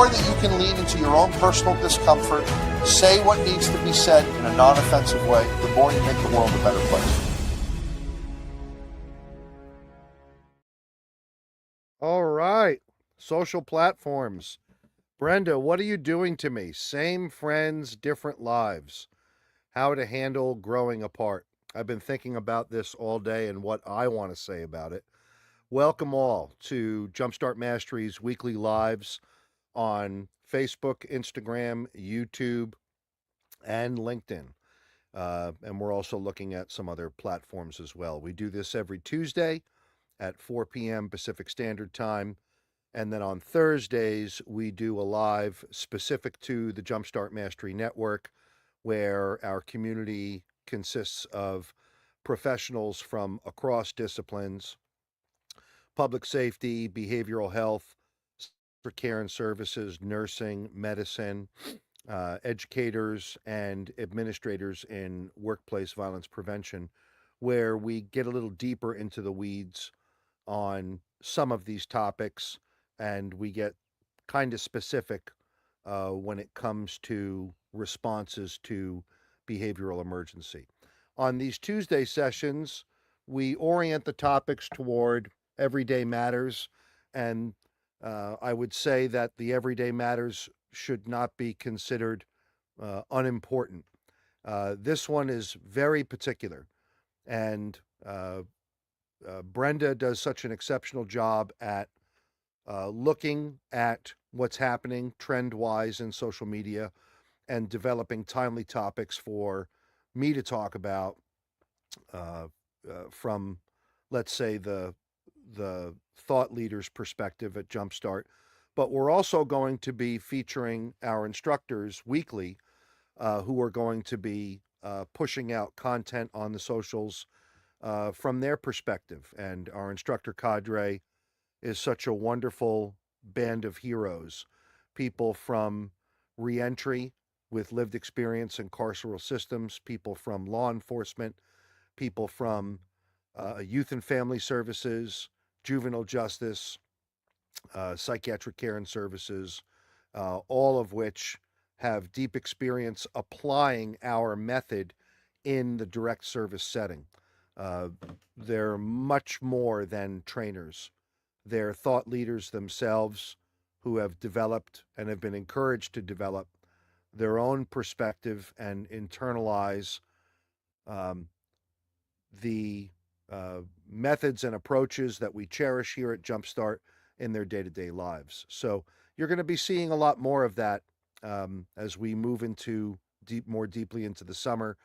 more that you can lean into your own personal discomfort, say what needs to be said in a non-offensive way, the more you make the world a better place. All right. Social platforms. Brenda, what are you doing to me? Same friends, different lives. How to handle growing apart. I've been thinking about this all day and what I want to say about it. Welcome all to Jumpstart Mastery's weekly lives on Facebook, Instagram, YouTube, and LinkedIn. And we're also looking at some other platforms as well. We do this every Tuesday at 4 p.m. Pacific Standard Time. And then on Thursdays, we do a live specific to the Jumpstart Mastery Network, where our community consists of professionals from across disciplines: public safety, behavioral health, for care and services, nursing, medicine, educators, and administrators in workplace violence prevention, where we get a little deeper into the weeds on some of these topics, and we get kind of specific when it comes to responses to behavioral emergency. On these Tuesday sessions, we orient the topics toward everyday matters, and I would say that the everyday matters should not be considered unimportant. This one is very particular, and Brenda does such an exceptional job at looking at what's happening trend wise in social media and developing timely topics for me to talk about from, let's say, the thought leader's perspective at Jumpstart. But we're also going to be featuring our instructors weekly, who are going to be pushing out content on the socials from their perspective. And our instructor cadre is such a wonderful band of heroes, people from reentry with lived experience in carceral systems, people from law enforcement, people from youth and family services, juvenile justice, psychiatric care and services, all of which have deep experience applying our method in the direct service setting. They're much more than trainers. They're thought leaders themselves who have developed and have been encouraged to develop their own perspective and internalize the methods and approaches that we cherish here at Jumpstart in their day-to-day lives. So you're going to be seeing a lot more of that as we move into more deeply into the summer,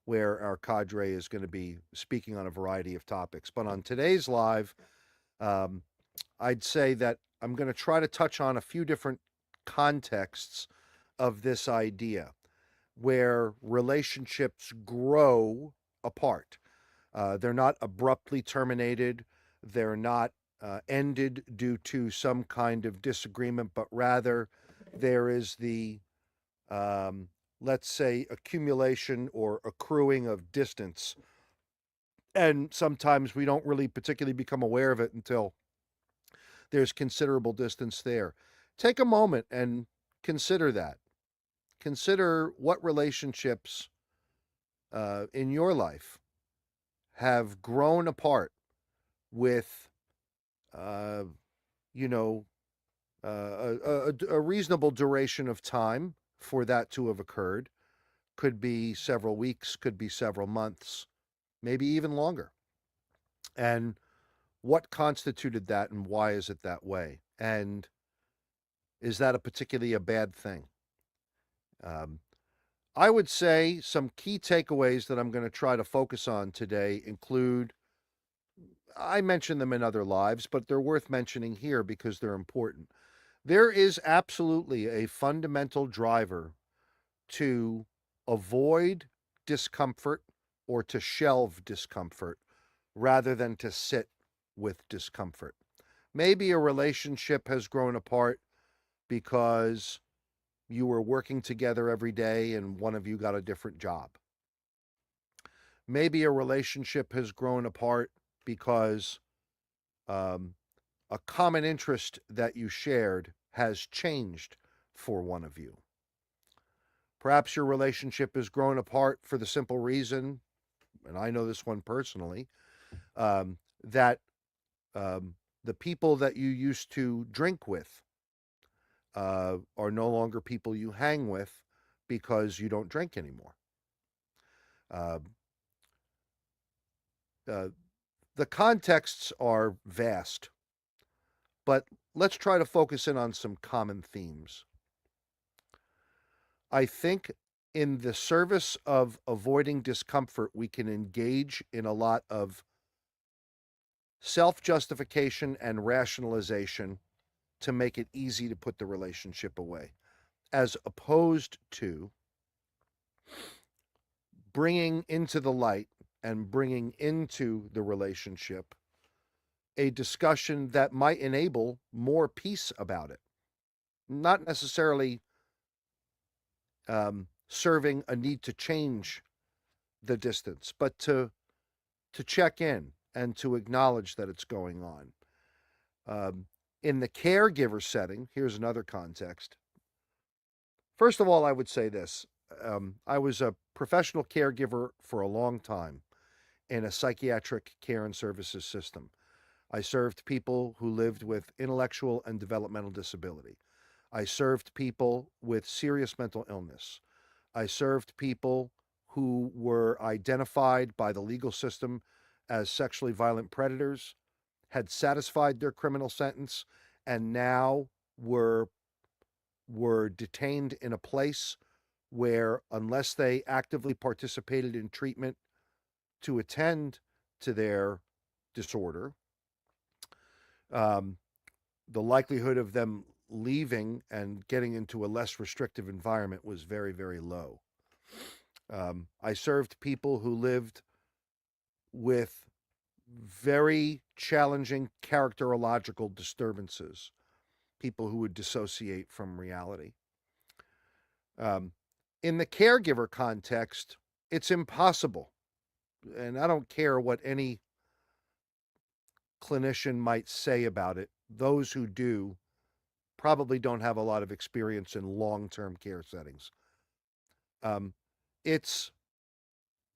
where our cadre is going to be speaking on a variety of topics. But on today's live, I'd say that I'm going to try to touch on a few different contexts of this idea where relationships grow apart. They're not abruptly terminated. They're not ended due to some kind of disagreement, but rather there is the, let's say, accumulation or accruing of distance. And sometimes we don't really particularly become aware of it until there's considerable distance there. Take a moment and consider that. Consider what relationships in your life have grown apart with, you know, a reasonable duration of time for that to have occurred. Could be several weeks, could be several months, maybe even longer. And what constituted that, and why is it that way? And is that a particularly a bad thing? I would say some key takeaways that I'm going to try to focus on today include, I mentioned them in other lives, but they're worth mentioning here because they're important. There is absolutely a fundamental driver to avoid discomfort or to shelve discomfort rather than to sit with discomfort. Maybe a relationship has grown apart because you were working together every day and one of you got a different job. Maybe a relationship has grown apart because a common interest that you shared has changed for one of you. Perhaps your relationship has grown apart for the simple reason, and I know this one personally, that the people that you used to drink with are no longer people you hang with because you don't drink anymore. Uh, uh, the contexts are vast, but let's try to focus in on some common themes. I think in the service of avoiding discomfort, we can engage in a lot of self-justification and rationalization to make it easy to put the relationship away, as opposed to bringing into the light and bringing into the relationship a discussion that might enable more peace about it. Not necessarily serving a need to change the distance, but to check in and to acknowledge that it's going on. In the caregiver setting, here's another context. First of all, I would say this. I was a professional caregiver for a long time in a psychiatric care and services system. I served people who lived with intellectual and developmental disability. I served people with serious mental illness. I served people who were identified by the legal system as sexually violent predators, had satisfied their criminal sentence, and now were detained in a place where, unless they actively participated in treatment to attend to their disorder, the likelihood of them leaving and getting into a less restrictive environment was very, very low. I served people who lived with very challenging characterological disturbances, people who would dissociate from reality. In the caregiver context, it's impossible. And I don't care what any clinician might say about it. Those who do probably don't have a lot of experience in long-term care settings. It's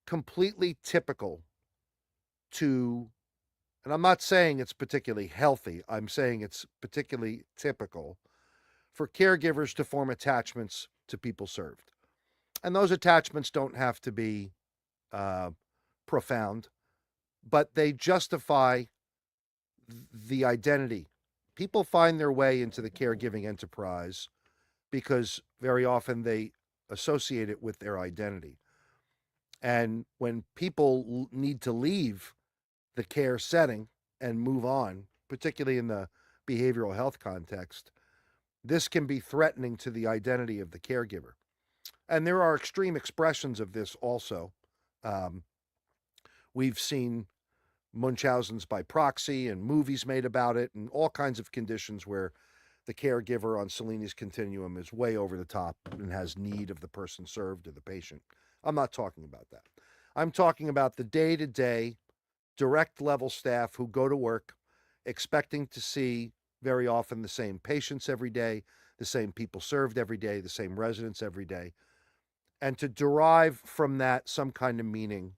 completely typical to, and I'm not saying it's particularly healthy, I'm saying it's particularly typical for caregivers to form attachments to people served. And those attachments don't have to be profound, but they justify the identity. People find their way into the caregiving enterprise because very often they associate it with their identity. And when people need to leave the care setting and move on, particularly in the behavioral health context, this can be threatening to the identity of the caregiver. And there are extreme expressions of this also. We've seen Munchausen's by proxy and movies made about it and all kinds of conditions where the caregiver on Cellini's continuum is way over the top and has need of the person served or the patient. I'm not talking about that. I'm talking about the day-to-day direct level staff who go to work expecting to see very often the same patients every day, the same people served every day, the same residents every day, and to derive from that some kind of meaning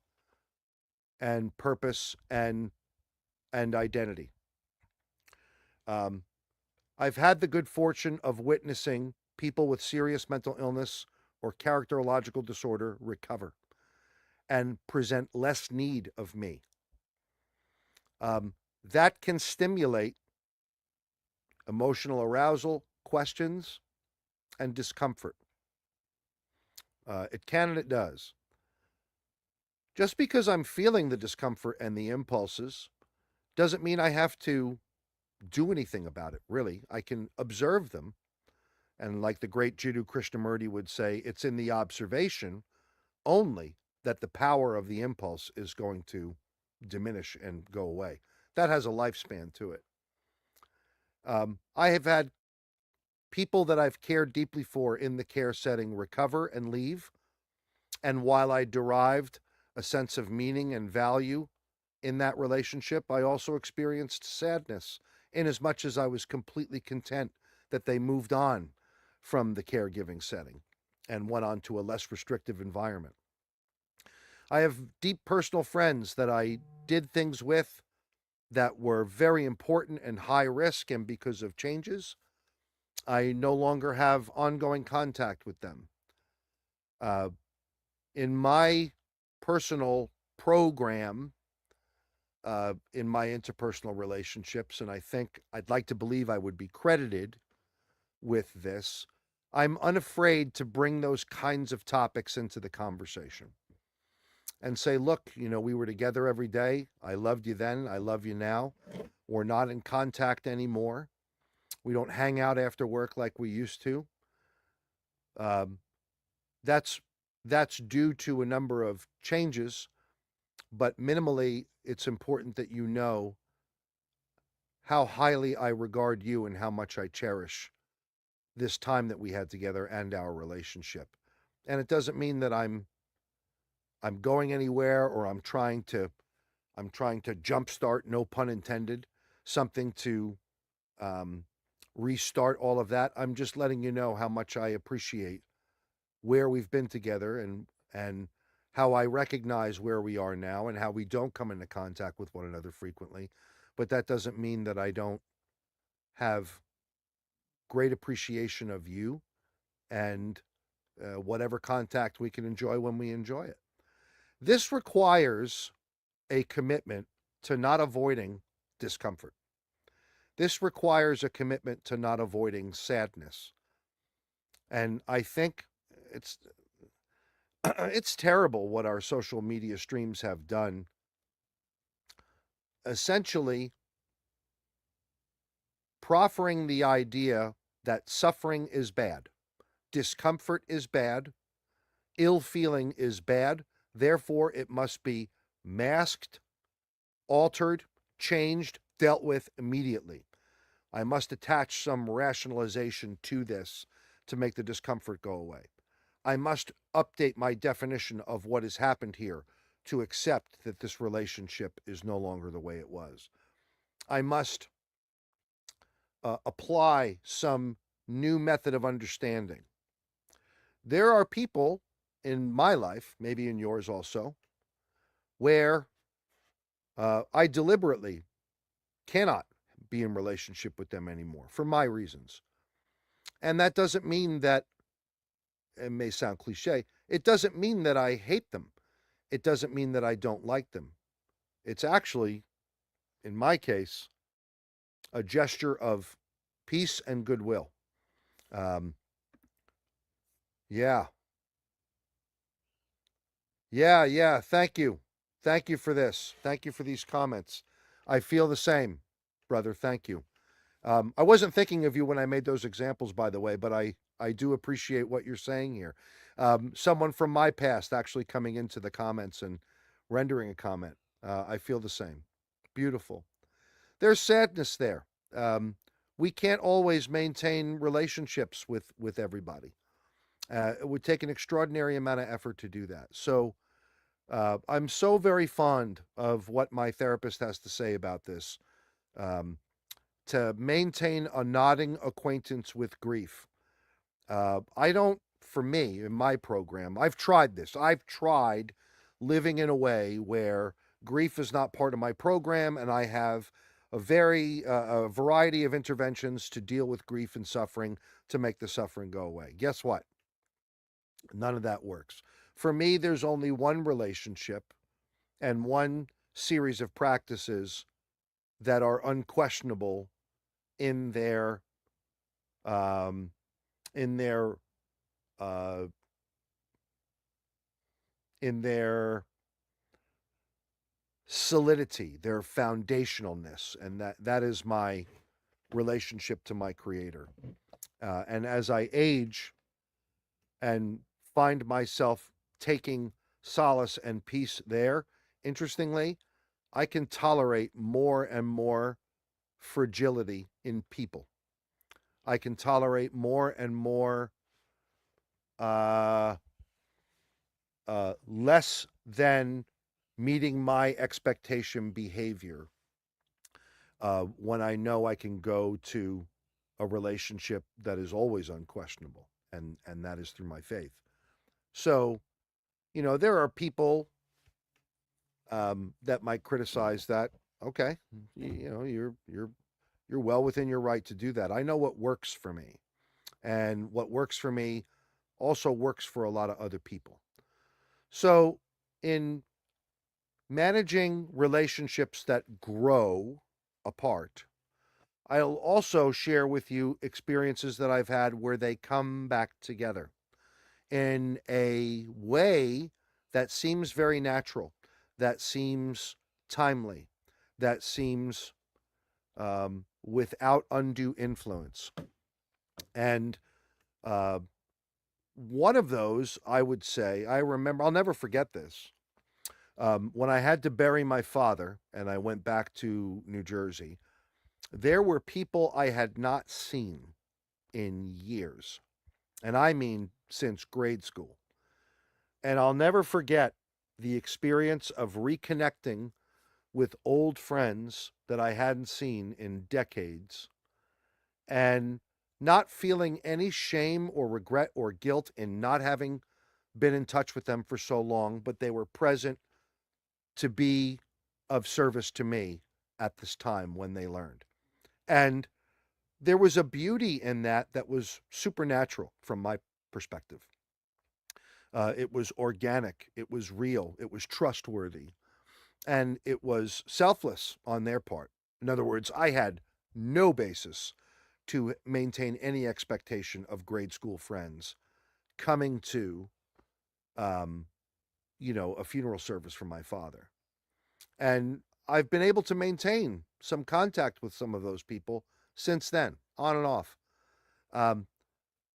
and purpose and identity. I've had the good fortune of witnessing people with serious mental illness or characterological disorder recover and present less need of me. That can stimulate emotional arousal, questions, and discomfort. It can and it does. Just because I'm feeling the discomfort and the impulses doesn't mean I have to do anything about it, really. I can observe them. And like the great Jiddu Krishnamurti would say, it's in the observation only that the power of the impulse is going to diminish and go away. That has a lifespan to it. I have had people that I've cared deeply for in the care setting recover and leave. And while I derived a sense of meaning and value in that relationship, I also experienced sadness in as much as I was completely content that they moved on from the caregiving setting and went on to a less restrictive environment. I have deep personal friends that I did things with that were very important and high risk, and because of changes, I no longer have ongoing contact with them. Uh, in my personal program, in my interpersonal relationships, and I think I'd like to believe I would be credited with this, I'm unafraid to bring those kinds of topics into the conversation and say, look, we were together every day. I loved you then. I love you now. We're not in contact anymore. We don't hang out after work like we used to. Um, that's due to a number of changes, but minimally, it's important that you know how highly I regard you and how much I cherish this time that we had together and our relationship. And it doesn't mean that I'm going anywhere, or I'm trying to jumpstart, no pun intended, something to restart all of that. I'm just letting you know how much I appreciate where we've been together, and how I recognize where we are now and how we don't come into contact with one another frequently. But that doesn't mean that I don't have great appreciation of you and whatever contact we can enjoy when we enjoy it. This requires a commitment to not avoiding discomfort. This requires a commitment to not avoiding sadness. And I think it's it's terrible what our social media streams have done. Essentially, proffering the idea that suffering is bad, discomfort is bad, ill feeling is bad, therefore it must be masked, altered, changed, dealt with immediately. I must attach some rationalization to this to make the discomfort go away. I must update my definition of what has happened here to accept that this relationship is no longer the way it was. I must apply some new method of understanding. There are people in my life, maybe in yours also, where I deliberately cannot be in relationship with them anymore for my reasons. And that doesn't mean that, it may sound cliche, it doesn't mean that I hate them. It doesn't mean that I don't like them. It's actually, in my case, a gesture of peace and goodwill. Yeah. Yeah. Thank you. Thank you for this. Thank you for these comments. I feel the same, brother. Thank you. I wasn't thinking of you when I made those examples, by the way, but I do appreciate what you're saying here. Someone from my past actually coming into the comments and rendering a comment. I feel the same. Beautiful. There's sadness there. We can't always maintain relationships with everybody. It would take an extraordinary amount of effort to do that. So I'm so very fond of what my therapist has to say about this. To maintain a nodding acquaintance with grief. I don't, for me, in my program, I've tried this. I've tried living in a way where grief is not part of my program, and I have a variety of interventions to deal with grief and suffering to make the suffering go away. Guess what? None of that works. For me, there's only one relationship and one series of practices that are unquestionable in their um, in their uh, in their solidity, their foundationalness, and that is my relationship to my Creator. And as I age and find myself taking solace and peace there, interestingly, I can tolerate more and more fragility in people. I can tolerate more and more less than meeting my expectation behavior when I know I can go to a relationship that is always unquestionable, and that is through my faith. So, there are people that might criticize that. Okay, you're well within your right to do that. I know what works for me, and what works for me also works for a lot of other people. So, in managing relationships that grow apart, I'll also share with you experiences that I've had where they come back together in a way that seems very natural, that seems timely, that seems without undue influence. And uh, one of those, I would say, I remember, I'll never forget this. When I had to bury my father and I went back to New Jersey, there were people I had not seen in years. And I mean since grade school. And I'll never forget the experience of reconnecting with old friends that I hadn't seen in decades and not feeling any shame or regret or guilt in not having been in touch with them for so long, but they were present to be of service to me at this time when they learned. And there was a beauty in that was supernatural from my perspective. It was organic, it was real, it was trustworthy, and it was selfless on their part. In other words, I had no basis to maintain any expectation of grade school friends coming to, a funeral service for my father. And I've been able to maintain some contact with some of those people since then, on and off. Um,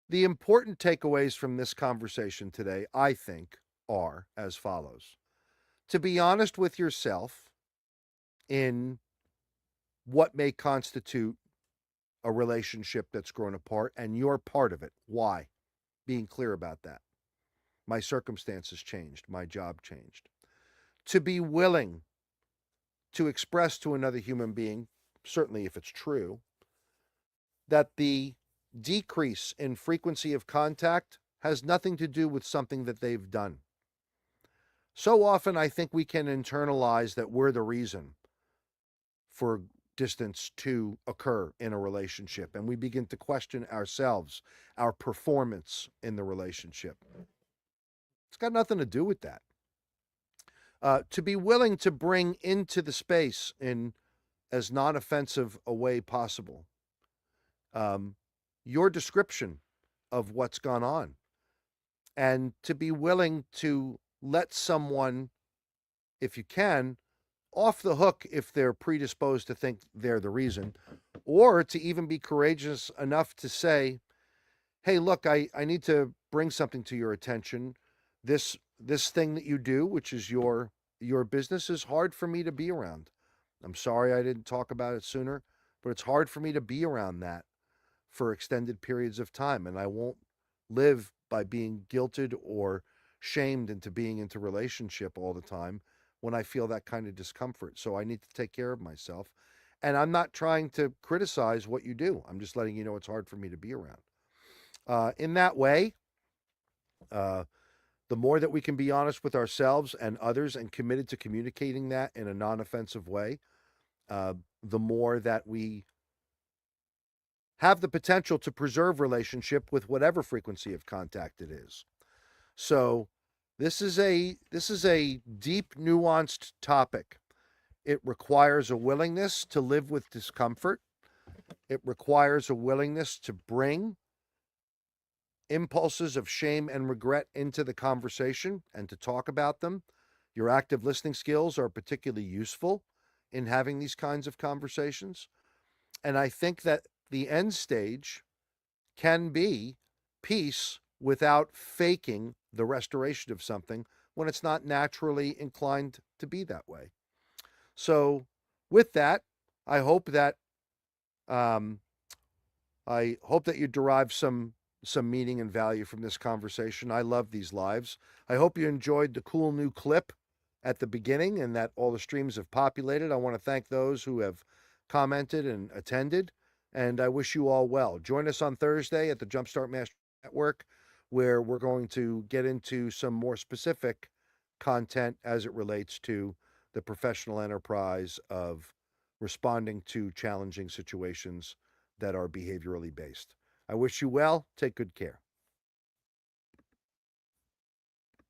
the important takeaways from this conversation today, I think, are as follows. To be honest with yourself in what may constitute a relationship that's grown apart, and you're part of it. Why? Being clear about that. My circumstances changed. My job changed. To be willing to express to another human being, certainly if it's true, that the decrease in frequency of contact has nothing to do with something that they've done. So often I think we can internalize that we're the reason for distance to occur in a relationship, and we begin to question ourselves, our performance in the relationship. It's got nothing to do with that. To be willing to bring into the space in as non-offensive a way possible your description of what's gone on, and to be willing to let someone, if you can, off the hook if they're predisposed to think they're the reason, or to even be courageous enough to say, hey, look, I need to bring something to your attention. This thing that you do, which is your business, is hard for me to be around. I'm sorry I didn't talk about it sooner, but it's hard for me to be around that for extended periods of time, and I won't live by being guilted or shamed into being into relationship all the time when I feel that kind of discomfort. So I need to take care of myself. And I'm not trying to criticize what you do. I'm just letting you know it's hard for me to be around. In that way, the more that we can be honest with ourselves and others and committed to communicating that in a non-offensive way, the more that we have the potential to preserve relationship with whatever frequency of contact it is. So this is a deep, nuanced topic. It requires a willingness to live with discomfort. It requires a willingness to bring impulses of shame and regret into the conversation and to talk about them. Your active listening skills are particularly useful in having these kinds of conversations. And I think that the end stage can be peace without faking the restoration of something when it's not naturally inclined to be that way. So with that, I hope that you derive some meaning and value from this conversation. I love these lives. I hope you enjoyed the cool new clip at the beginning and that all the streams have populated. I want to thank those who have commented and attended. And I wish you all well. Join us on Thursday at the Jumpstart Master Network, where we're going to get into some more specific content as it relates to the professional enterprise of responding to challenging situations that are behaviorally based. I wish you well. Take good care.